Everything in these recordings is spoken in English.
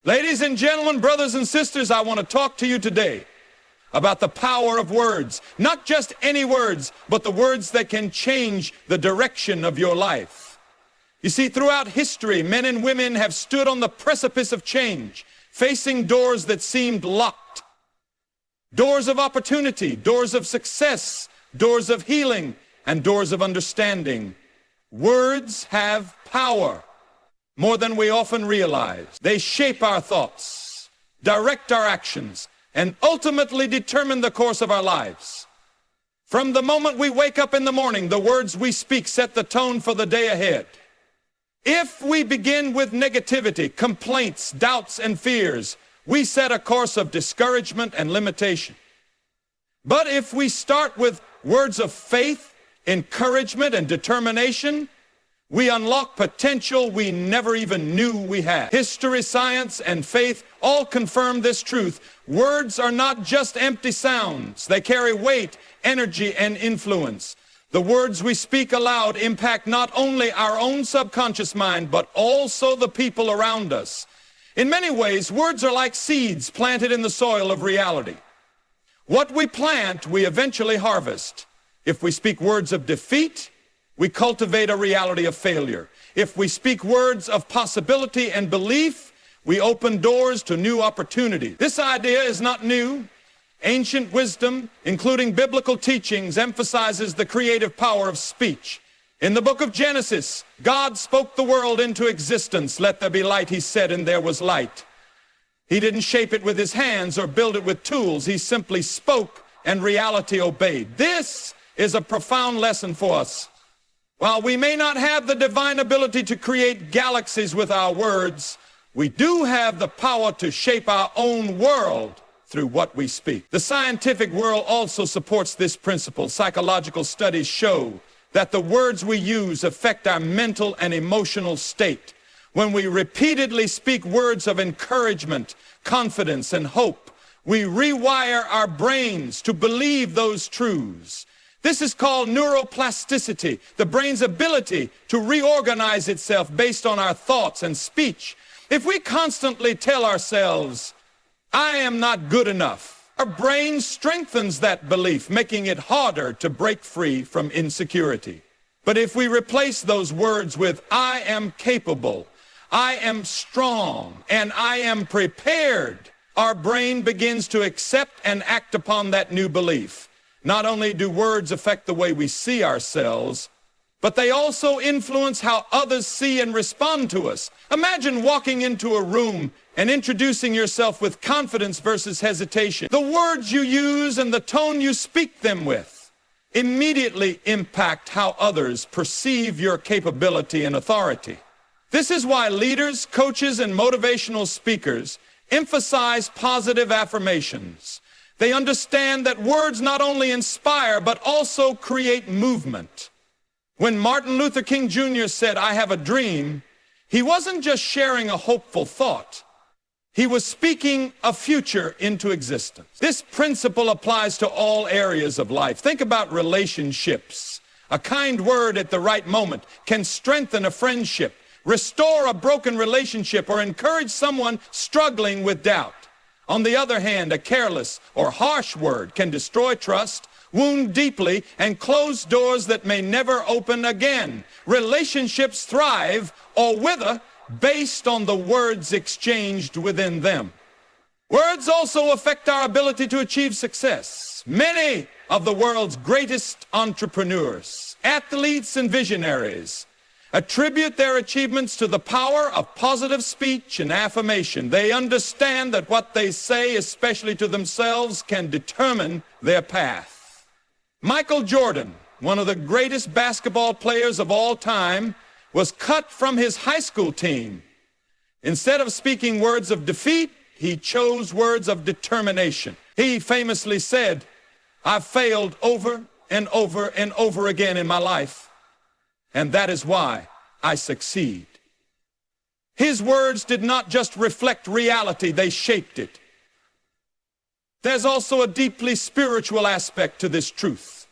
Ladies and gentlemen, brothers and sisters, I want to talk to you today about the power of words. Not just any words, but the words that can change the direction of your life. You see, throughout history, men and women have stood on the precipice of change, facing doors that seemed locked. Doors of opportunity, doors of success, doors of healing, and doors of understanding. Words have power. More than we often realize. They shape our thoughts, direct our actions, and ultimately determine the course of our lives. From the moment we wake up in the morning, the words we speak set the tone for the day ahead. If we begin with negativity, complaints, doubts, and fears, we set a course of discouragement and limitation. But if we start with words of faith, encouragement, and determination, we unlock potential we never even knew we had. History, science, and faith all confirm this truth. Words are not just empty sounds. They carry weight, energy, and influence. The words we speak aloud impact not only our own subconscious mind, but also the people around us. In many ways, words are like seeds planted in the soil of reality. What we plant, we eventually harvest. If we speak words of defeat, we cultivate a reality of failure. If we speak words of possibility and belief, we open doors to new opportunities. This idea is not new. Ancient wisdom, including biblical teachings, emphasizes the creative power of speech. In the book of Genesis, God spoke the world into existence. Let there be light, he said, and there was light. He didn't shape it with his hands or build it with tools. He simply spoke, and reality obeyed. This is a profound lesson for us. While we may not have the divine ability to create galaxies with our words, we do have the power to shape our own world through what we speak. The scientific world also supports this principle. Psychological studies show that the words we use affect our mental and emotional state. When we repeatedly speak words of encouragement, confidence, and hope, we rewire our brains to believe those truths. This is called neuroplasticity, the brain's ability to reorganize itself based on our thoughts and speech. If we constantly tell ourselves, I am not good enough, our brain strengthens that belief, making it harder to break free from insecurity. But if we replace those words with, I am capable, I am strong, and I am prepared, our brain begins to accept and act upon that new belief. Not only do words affect the way we see ourselves, but they also influence how others see and respond to us. Imagine walking into a room and introducing yourself with confidence versus hesitation. The words you use and the tone you speak them with immediately impact how others perceive your capability and authority. This is why leaders, coaches, and motivational speakers emphasize positive affirmations. They understand that words not only inspire, but also create movement. When Martin Luther King Jr. said, I have a dream, he wasn't just sharing a hopeful thought. He was speaking a future into existence. This principle applies to all areas of life. Think about relationships. A kind word at the right moment can strengthen a friendship, restore a broken relationship, or encourage someone struggling with doubt. On the other hand, a careless or harsh word can destroy trust, wound deeply, and close doors that may never open again. Relationships thrive or wither based on the words exchanged within them. Words also affect our ability to achieve success. Many of the world's greatest entrepreneurs, athletes, and visionaries attribute their achievements to the power of positive speech and affirmation. They understand that what they say, especially to themselves, can determine their path. Michael Jordan, one of the greatest basketball players of all time, was cut from his high school team. Instead of speaking words of defeat, he chose words of determination. He famously said, I've failed over and over and over again in my life, and that is why I succeed. His words did not just reflect reality, they shaped it. There's also a deeply spiritual aspect to this truth.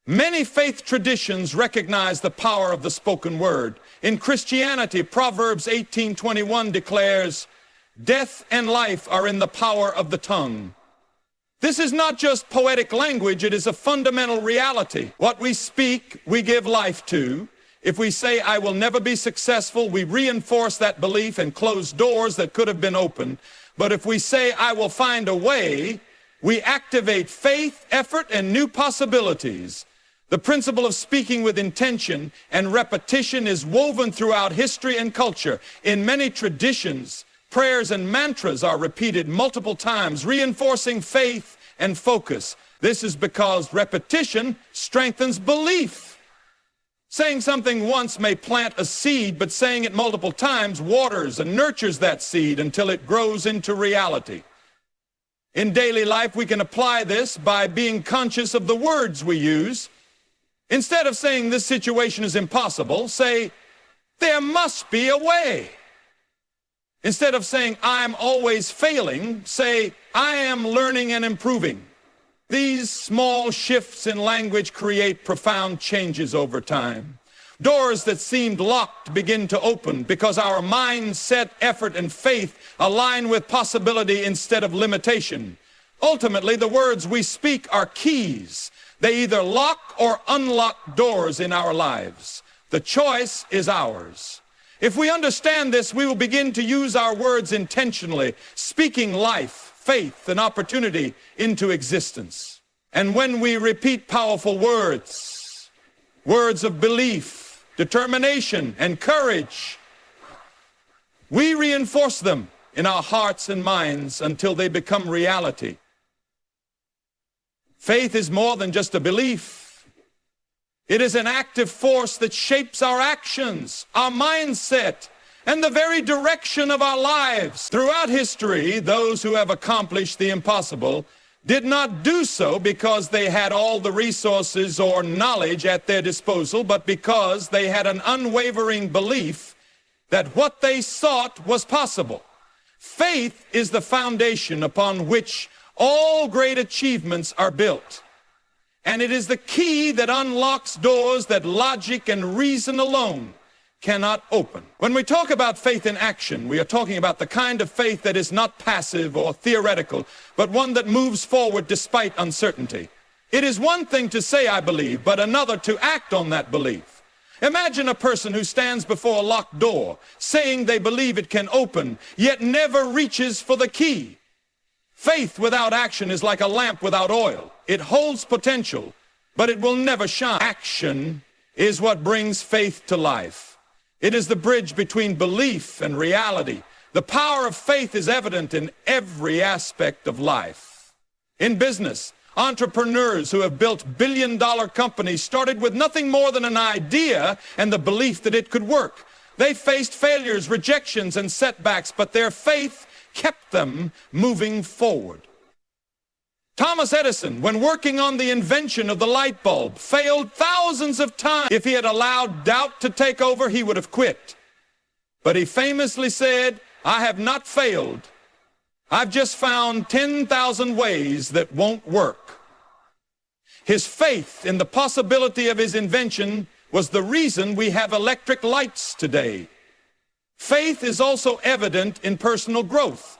Many faith traditions recognize the power of the spoken word. In Christianity, Proverbs 18:21 declares, Death and life are in the power of the tongue. This is not just poetic language, it is a fundamental reality. What we speak, we give life to. If we say, I will never be successful, we reinforce that belief and close doors that could have been opened. But if we say, I will find a way, we activate faith, effort, and new possibilities. The principle of speaking with intention and repetition is woven throughout history and culture. In many traditions, prayers and mantras are repeated multiple times, reinforcing faith and focus. This is because repetition strengthens belief. Saying something once may plant a seed, but saying it multiple times waters and nurtures that seed until it grows into reality. In daily life, we can apply this by being conscious of the words we use. Instead of saying this situation is impossible, say, there must be a way. Instead of saying, I'm always failing, say, I am learning and improving. These small shifts in language create profound changes over time. Doors that seemed locked begin to open because our mindset, effort, and faith align with possibility instead of limitation. Ultimately, the words we speak are keys. They either lock or unlock doors in our lives. The choice is ours. If we understand this, we will begin to use our words intentionally, speaking life, faith, and opportunity into existence. And when we repeat powerful words, words of belief, determination, and courage, we reinforce them in our hearts and minds until they become reality. Faith is more than just a belief. It is an active force that shapes our actions, our mindset, and the very direction of our lives. Throughout history, those who have accomplished the impossible did not do so because they had all the resources or knowledge at their disposal, but because they had an unwavering belief that what they sought was possible. Faith is the foundation upon which all great achievements are built. And it is the key that unlocks doors that logic and reason alone cannot open. When we talk about faith in action, we are talking about the kind of faith that is not passive or theoretical, but one that moves forward despite uncertainty. It is one thing to say, I believe, but another to act on that belief. Imagine a person who stands before a locked door, saying they believe it can open, yet never reaches for the key. Faith without action is like a lamp without oil. It holds potential, but it will never shine. Action is what brings faith to life. It is the bridge between belief and reality. The power of faith is evident in every aspect of life. In business, entrepreneurs who have built billion-dollar companies started with nothing more than an idea and the belief that it could work. They faced failures, rejections, and setbacks, but their faith kept them moving forward. Thomas Edison, when working on the invention of the light bulb, failed thousands of times. If he had allowed doubt to take over, he would have quit. But he famously said, I have not failed. I've just found 10,000 ways that won't work. His faith in the possibility of his invention was the reason we have electric lights today. Faith is also evident in personal growth.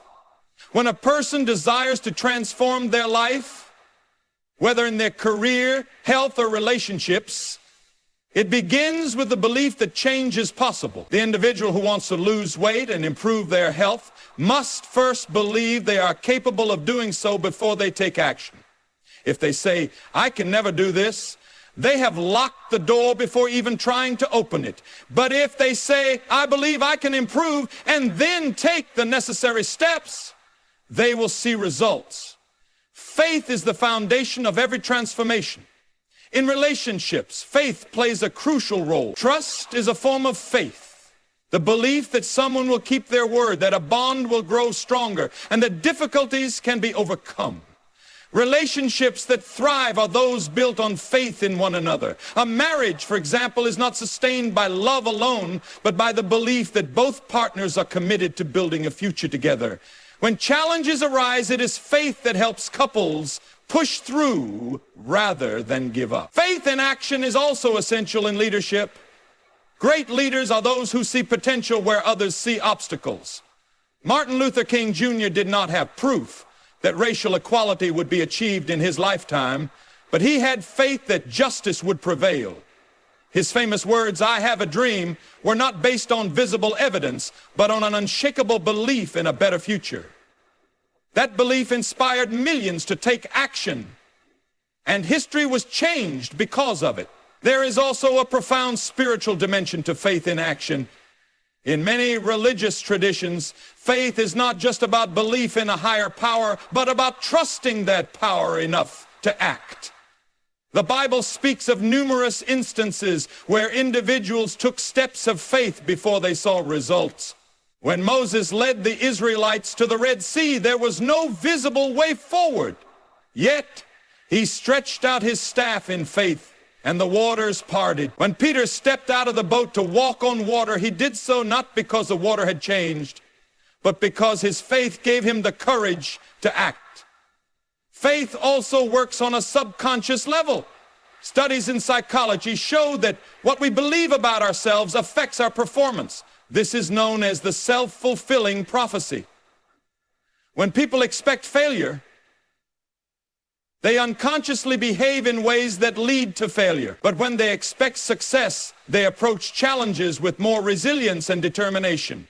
When a person desires to transform their life, whether in their career, health, or relationships, it begins with the belief that change is possible. The individual who wants to lose weight and improve their health must first believe they are capable of doing so before they take action. If they say, I can never do this, they have locked the door before even trying to open it. But if they say, I believe I can improve, and then take the necessary steps, they will see results. Faith is the foundation of every transformation. In relationships, faith plays a crucial role. Trust is a form of faith. The belief that someone will keep their word, that a bond will grow stronger, and that difficulties can be overcome. Relationships that thrive are those built on faith in one another. A marriage, for example, is not sustained by love alone, but by the belief that both partners are committed to building a future together. When challenges arise, it is faith that helps couples push through rather than give up. Faith in action is also essential in leadership. Great leaders are those who see potential where others see obstacles. Martin Luther King Jr. did not have proof that racial equality would be achieved in his lifetime, but he had faith that justice would prevail. His famous words, "I have a dream," were not based on visible evidence, but on an unshakable belief in a better future. That belief inspired millions to take action, and history was changed because of it. There is also a profound spiritual dimension to faith in action. In many religious traditions, faith is not just about belief in a higher power, but about trusting that power enough to act. The Bible speaks of numerous instances where individuals took steps of faith before they saw results. When Moses led the Israelites to the Red Sea, there was no visible way forward. Yet, he stretched out his staff in faith, and the waters parted. When Peter stepped out of the boat to walk on water, he did so not because the water had changed, but because his faith gave him the courage to act. Faith also works on a subconscious level. Studies in psychology show that what we believe about ourselves affects our performance. This is known as the self-fulfilling prophecy. When people expect failure, they unconsciously behave in ways that lead to failure. But when they expect success, they approach challenges with more resilience and determination.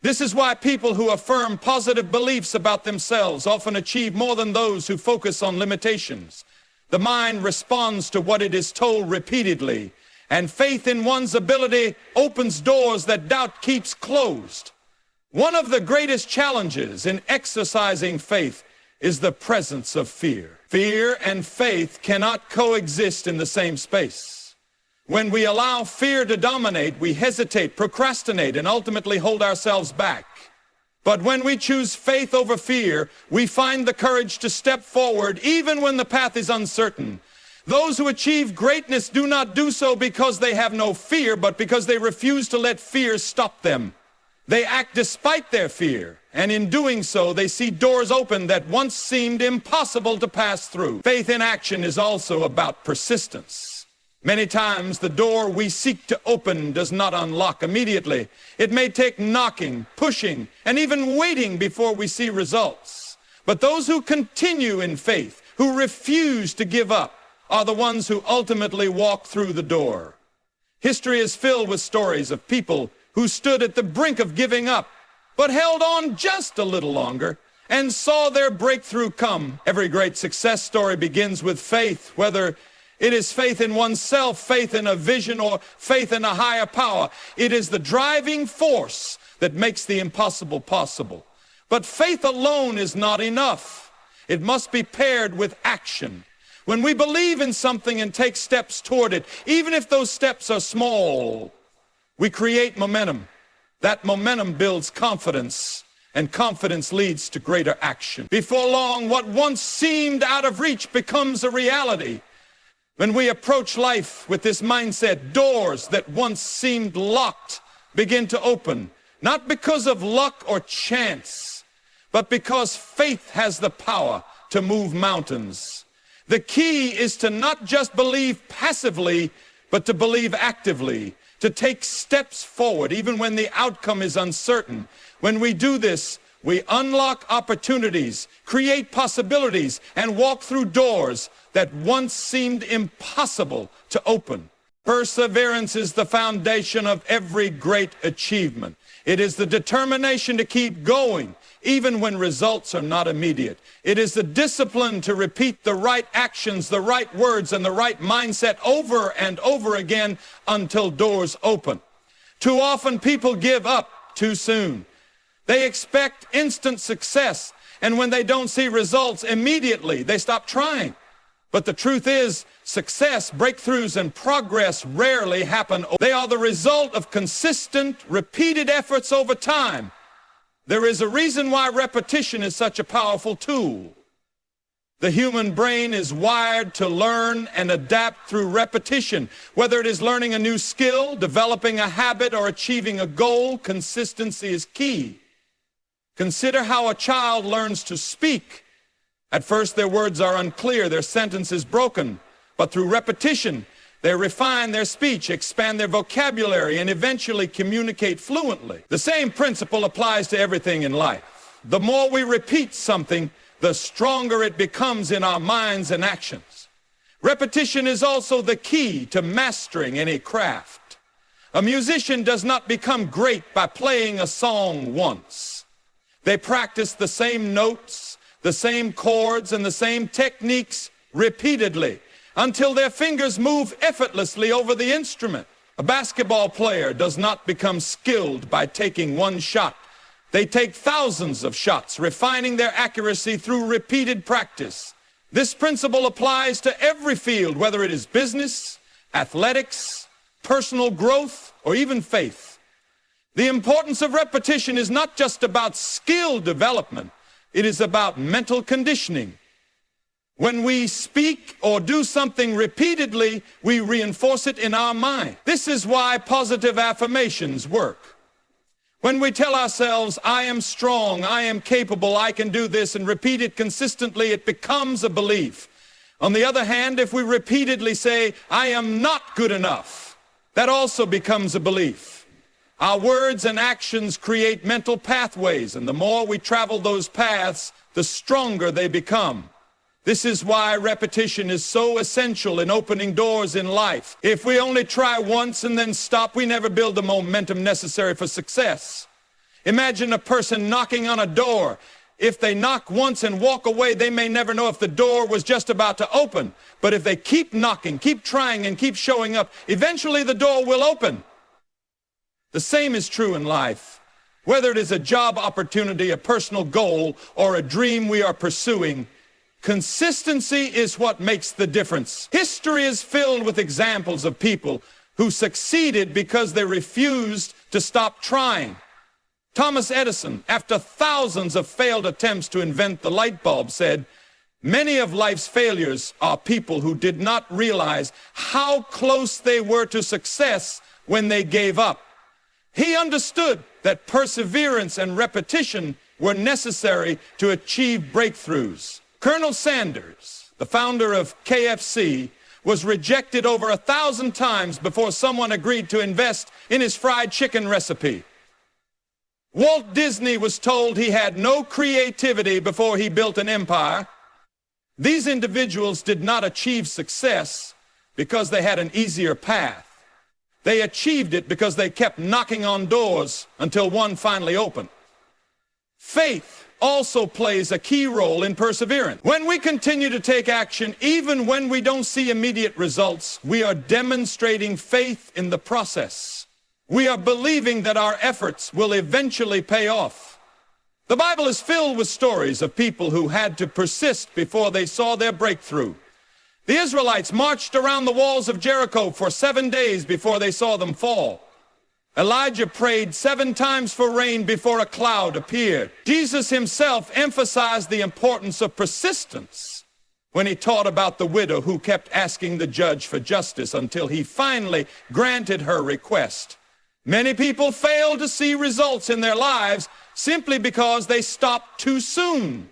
This is why people who affirm positive beliefs about themselves often achieve more than those who focus on limitations. The mind responds to what it is told repeatedly, and faith in one's ability opens doors that doubt keeps closed. One of the greatest challenges in exercising faith is the presence of fear. Fear and faith cannot coexist in the same space. When we allow fear to dominate, we hesitate, procrastinate, and ultimately hold ourselves back. But when we choose faith over fear, we find the courage to step forward even when the path is uncertain. Those who achieve greatness do not do so because they have no fear, but because they refuse to let fear stop them. They act despite their fear, and in doing so, they see doors open that once seemed impossible to pass through. Faith in action is also about persistence. Many times, the door we seek to open does not unlock immediately. It may take knocking, pushing, and even waiting before we see results. But those who continue in faith, who refuse to give up, are the ones who ultimately walk through the door. History is filled with stories of people who stood at the brink of giving up, but held on just a little longer and saw their breakthrough come. Every great success story begins with faith, whether it is faith in oneself, faith in a vision, or faith in a higher power. It is the driving force that makes the impossible possible. But faith alone is not enough. It must be paired with action. When we believe in something and take steps toward it, even if those steps are small, we create momentum. That momentum builds confidence, and confidence leads to greater action. Before long, what once seemed out of reach becomes a reality. When we approach life with this mindset, doors that once seemed locked begin to open, not because of luck or chance, but because faith has the power to move mountains. The key is to not just believe passively, but to believe actively, to take steps forward, even when the outcome is uncertain. When we do this, we unlock opportunities, create possibilities, and walk through doors that once seemed impossible to open. Perseverance is the foundation of every great achievement. It is the determination to keep going, even when results are not immediate. It is the discipline to repeat the right actions, the right words, and the right mindset over and over again until doors open. Too often people give up too soon. They expect instant success, and when they don't see results immediately, they stop trying. But the truth is, success, breakthroughs, and progress rarely happen. They are the result of consistent, repeated efforts over time. There is a reason why repetition is such a powerful tool. The human brain is wired to learn and adapt through repetition. Whether it is learning a new skill, developing a habit, or achieving a goal, consistency is key. Consider how a child learns to speak. At first, their words are unclear, their sentence is broken. But through repetition, They refine their speech, expand their vocabulary, and eventually communicate fluently. The same principle applies to everything in life. The more we repeat something, the stronger it becomes in our minds and actions. Repetition is also the key to mastering any craft. A musician does not become great by playing a song once. They practice the same notes, the same chords, and the same techniques repeatedly until their fingers move effortlessly over the instrument. A basketball player does not become skilled by taking one shot. They take thousands of shots, refining their accuracy through repeated practice. This principle applies to every field, whether it is business, athletics, personal growth, or even faith. The importance of repetition is not just about skill development. It is about mental conditioning. When we speak or do something repeatedly, we reinforce it in our mind. This is why positive affirmations work. When we tell ourselves, I am strong, I am capable, I can do this, and repeat it consistently, it becomes a belief. On the other hand, if we repeatedly say, I am not good enough, that also becomes a belief. Our words and actions create mental pathways, and the more we travel those paths, the stronger they become. This is why repetition is so essential in opening doors in life. If we only try once and then stop, we never build the momentum necessary for success. Imagine a person knocking on a door. If they knock once and walk away, they may never know if the door was just about to open. But if they keep knocking, keep trying, and keep showing up, eventually the door will open. The same is true in life. Whether it is a job opportunity, a personal goal, or a dream we are pursuing, consistency is what makes the difference. History is filled with examples of people who succeeded because they refused to stop trying. Thomas Edison, after thousands of failed attempts to invent the light bulb, said, many of life's failures are people who did not realize how close they were to success when they gave up. He understood that perseverance and repetition were necessary to achieve breakthroughs. Colonel Sanders, the founder of KFC, was rejected over 1,000 times before someone agreed to invest in his fried chicken recipe. Walt Disney was told he had no creativity before he built an empire. These individuals did not achieve success because they had an easier path. They achieved it because they kept knocking on doors until one finally opened. Faith also plays a key role in perseverance. When we continue to take action, even when we don't see immediate results, we are demonstrating faith in the process. We are believing that our efforts will eventually pay off. The Bible is filled with stories of people who had to persist before they saw their breakthrough. The Israelites marched around the walls of Jericho for 7 days before they saw them fall. Elijah prayed 7 times for rain before a cloud appeared. Jesus himself emphasized the importance of persistence when he taught about the widow who kept asking the judge for justice until he finally granted her request. Many people fail to see results in their lives simply because they stopped too soon.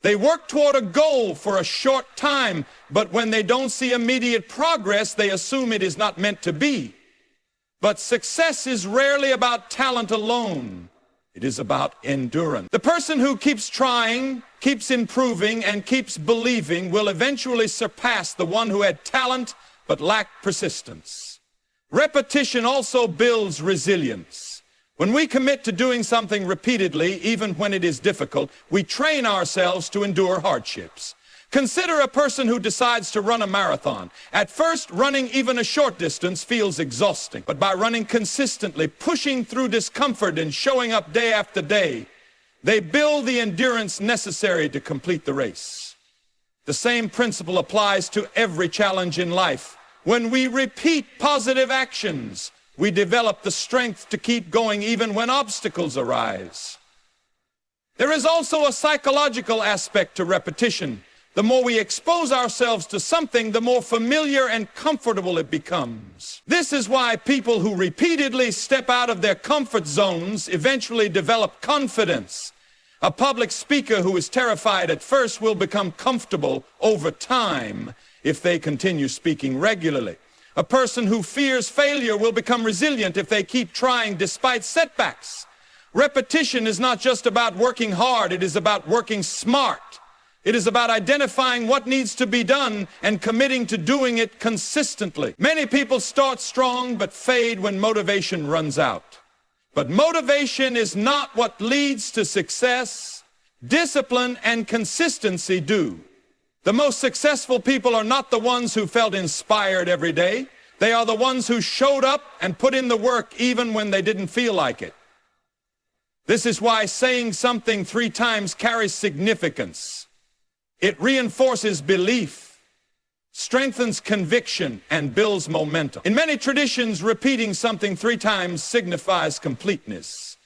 They work toward a goal for a short time, but when they don't see immediate progress, they assume it is not meant to be. But success is rarely about talent alone. It is about endurance. The person who keeps trying, keeps improving, and keeps believing will eventually surpass the one who had talent but lacked persistence. Repetition also builds resilience. When we commit to doing something repeatedly, even when it is difficult, we train ourselves to endure hardships. Consider a person who decides to run a marathon. At first, running even a short distance feels exhausting, but by running consistently, pushing through discomfort and showing up day after day, they build the endurance necessary to complete the race. The same principle applies to every challenge in life. When we repeat positive actions, we develop the strength to keep going even when obstacles arise. There is also a psychological aspect to repetition. The more we expose ourselves to something, the more familiar and comfortable it becomes. This is why people who repeatedly step out of their comfort zones eventually develop confidence. A public speaker who is terrified at first will become comfortable over time if they continue speaking regularly. A person who fears failure will become resilient if they keep trying despite setbacks. Repetition is not just about working hard, it is about working smart. It is about identifying what needs to be done and committing to doing it consistently. Many people start strong but fade when motivation runs out. But motivation is not what leads to success. Discipline and consistency do. The most successful people are not the ones who felt inspired every day. They are the ones who showed up and put in the work even when they didn't feel like it. This is why saying something 3 times carries significance. It reinforces belief, strengthens conviction, and builds momentum. In many traditions, repeating something 3 times signifies completeness.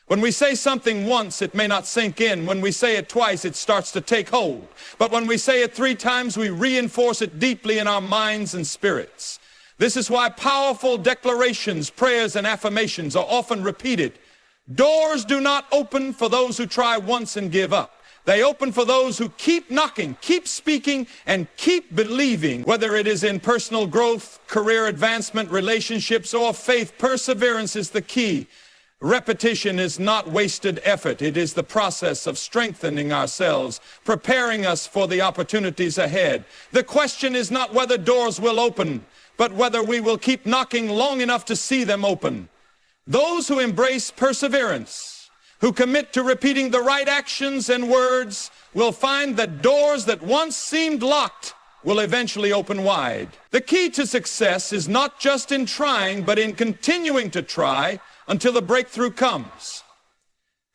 When we say something once, it may not sink in. When we say it twice, it starts to take hold. But when we say it 3 times, we reinforce it deeply in our minds and spirits. This is why powerful declarations, prayers, and affirmations are often repeated. Doors do not open for those who try once and give up. They open for those who keep knocking, keep speaking, and keep believing. Whether it is in personal growth, career advancement, relationships, or faith, perseverance is the key. Repetition is not wasted effort. It is the process of strengthening ourselves, preparing us for the opportunities ahead. The question is not whether doors will open, but whether we will keep knocking long enough to see them open. Those who embrace perseverance, who commit to repeating the right actions and words, will find that doors that once seemed locked will eventually open wide. The key to success is not just in trying, but in continuing to try until the breakthrough comes.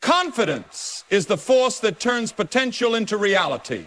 Confidence is the force that turns potential into reality.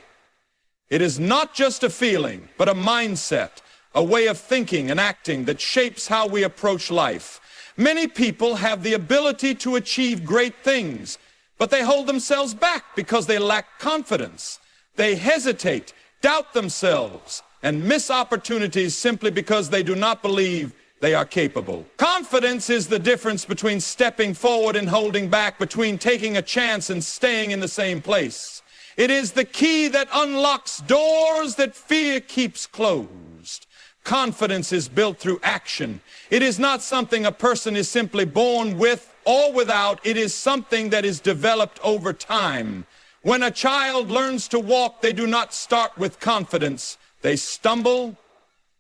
It is not just a feeling, but a mindset, a way of thinking and acting that shapes how we approach life. Many people have the ability to achieve great things, but they hold themselves back because they lack confidence. They hesitate, doubt themselves, and miss opportunities simply because they do not believe they are capable. Confidence is the difference between stepping forward and holding back, between taking a chance and staying in the same place. It is the key that unlocks doors that fear keeps closed. Confidence is built through action. It is not something a person is simply born with or without. It is something that is developed over time. When a child learns to walk, they do not start with confidence. They stumble,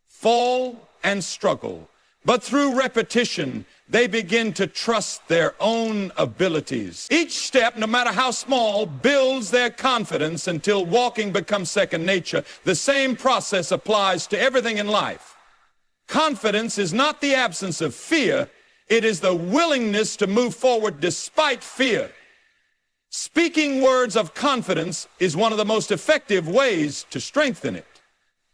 fall, and struggle. But through repetition, they begin to trust their own abilities. Each step, no matter how small, builds their confidence until walking becomes second nature. The same process applies to everything in life. Confidence is not the absence of fear. It is the willingness to move forward despite fear. Speaking words of confidence is one of the most effective ways to strengthen it.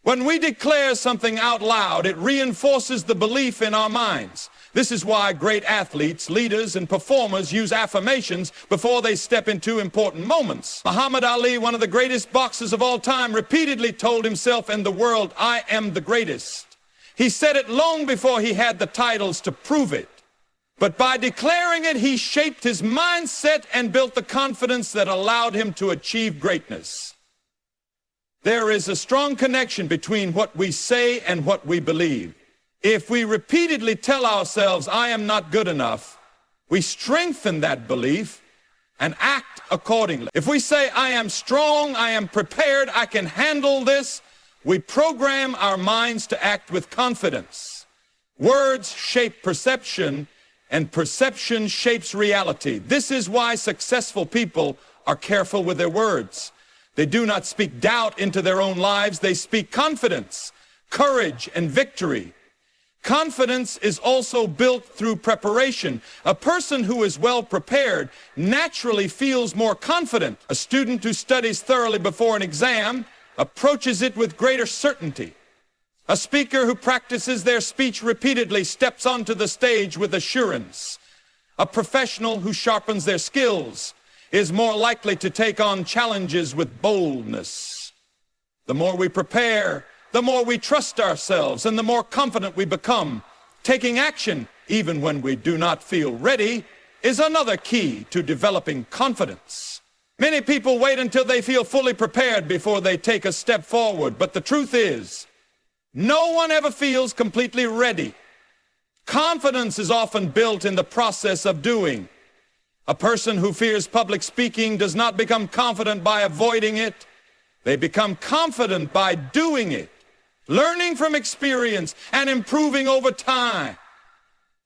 When we declare something out loud, it reinforces the belief in our minds. This is why great athletes, leaders, and performers use affirmations before they step into important moments. Muhammad Ali, one of the greatest boxers of all time, repeatedly told himself and the world, "I am the greatest." He said it long before he had the titles to prove it. But by declaring it, he shaped his mindset and built the confidence that allowed him to achieve greatness. There is a strong connection between what we say and what we believe. If we repeatedly tell ourselves, "I am not good enough," we strengthen that belief and act accordingly. If we say, "I am strong, I am prepared, I can handle this," we program our minds to act with confidence. Words shape perception, and perception shapes reality. This is why successful people are careful with their words. They do not speak doubt into their own lives. They speak confidence, courage, and victory. Confidence is also built through preparation. A person who is well prepared naturally feels more confident. A student who studies thoroughly before an exam approaches it with greater certainty. A speaker who practices their speech repeatedly steps onto the stage with assurance. A professional who sharpens their skills is more likely to take on challenges with boldness. The more we prepare, the more we trust ourselves, and the more confident we become. Taking action, even when we do not feel ready, is another key to developing confidence. Many people wait until they feel fully prepared before they take a step forward, but the truth is, No one ever feels completely ready. Confidence is often built in the process of doing. A person who fears public speaking does not become confident by avoiding it. They become confident by doing it, learning from experience and improving over time.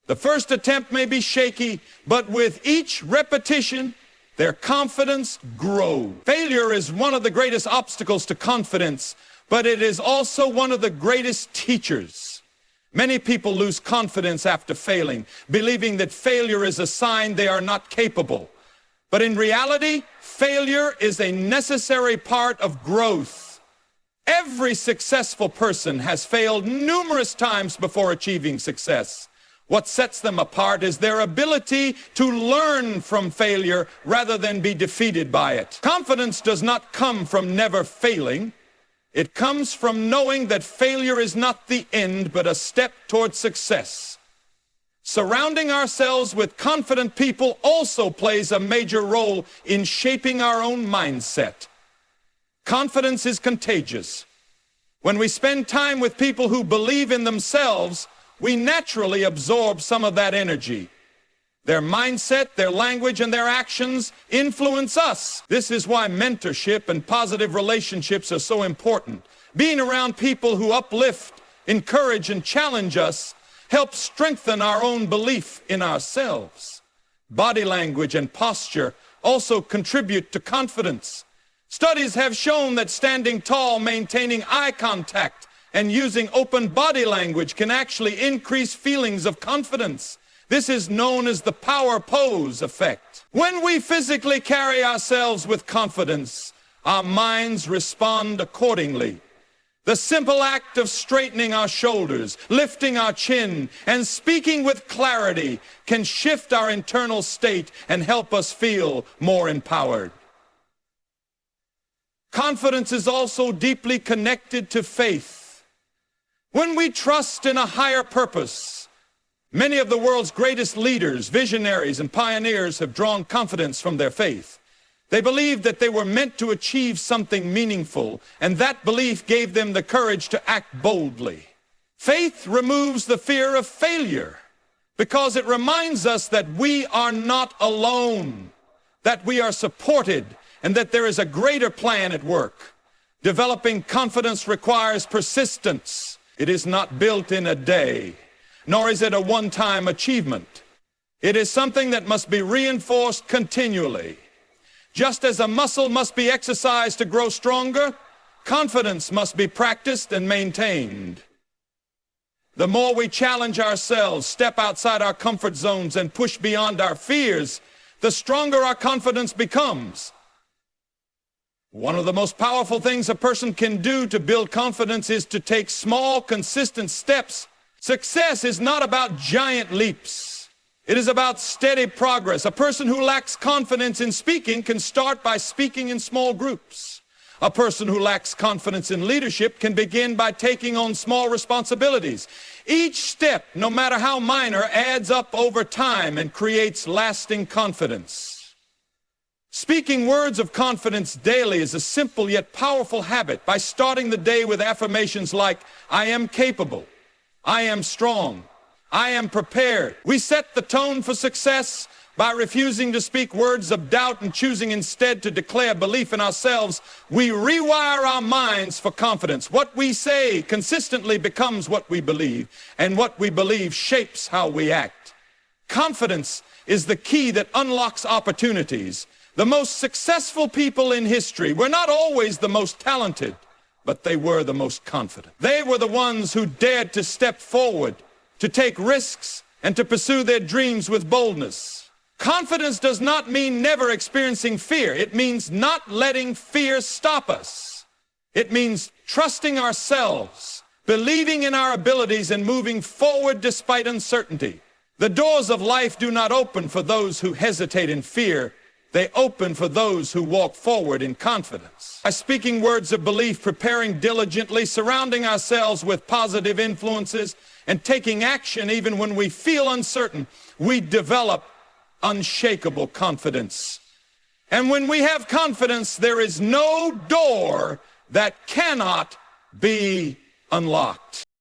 The first attempt may be shaky, but with each repetition, their confidence grows. Failure is one of the greatest obstacles to confidence, but it is also one of the greatest teachers. Many people lose confidence after failing, believing that failure is a sign they are not capable. But in reality, failure is a necessary part of growth. Every successful person has failed numerous times before achieving success. What sets them apart is their ability to learn from failure rather than be defeated by it. Confidence does not come from never failing. It comes from knowing that failure is not the end, but a step toward success. Surrounding ourselves with confident people also plays a major role in shaping our own mindset. Confidence is contagious. When we spend time with people who believe in themselves, we naturally absorb some of that energy. Their mindset, their language, and their actions influence us. This is why mentorship and positive relationships are so important. Being around people who uplift, encourage, and challenge us helps strengthen our own belief in ourselves. Body language and posture also contribute to confidence. Studies have shown that standing tall, maintaining eye contact, and using open body language can actually increase feelings of confidence. This is known as the power pose effect. When we physically carry ourselves with confidence, our minds respond accordingly. The simple act of straightening our shoulders, lifting our chin, and speaking with clarity can shift our internal state and help us feel more empowered. Confidence is also deeply connected to faith. When we trust in a higher purpose, many of the world's greatest leaders, visionaries, and pioneers have drawn confidence from their faith. They believed that they were meant to achieve something meaningful, and that belief gave them the courage to act boldly. Faith removes the fear of failure because it reminds us that we are not alone, that we are supported, and that there is a greater plan at work. Developing confidence requires persistence. It is not built in a day, nor is it a one-time achievement. It is something that must be reinforced continually. Just as a muscle must be exercised to grow stronger, confidence must be practiced and maintained. The more we challenge ourselves, step outside our comfort zones, and push beyond our fears, the stronger our confidence becomes. One of the most powerful things a person can do to build confidence is to take small, consistent steps. Success is not about giant leaps. It is about steady progress. A person who lacks confidence in speaking can start by speaking in small groups. A person who lacks confidence in leadership can begin by taking on small responsibilities. Each step, no matter how minor, adds up over time and creates lasting confidence. Speaking words of confidence daily is a simple yet powerful habit. By starting the day with affirmations like, I am capable, I am strong, I am prepared. We set the tone for success. By refusing to speak words of doubt and choosing instead to declare belief in ourselves, we rewire our minds for confidence. What we say consistently becomes what we believe, and what we believe shapes how we act. Confidence is the key that unlocks opportunities. The most successful people in history were not always the most talented, but they were the most confident. They were the ones who dared to step forward, to take risks, and to pursue their dreams with boldness. Confidence does not mean never experiencing fear. It means not letting fear stop us. It means trusting ourselves, believing in our abilities, and moving forward despite uncertainty. The doors of life do not open for those who hesitate in fear. They open for those who walk forward in confidence. By speaking words of belief, preparing diligently, surrounding ourselves with positive influences, and taking action even when we feel uncertain, we develop unshakable confidence. And when we have confidence, there is no door that cannot be unlocked.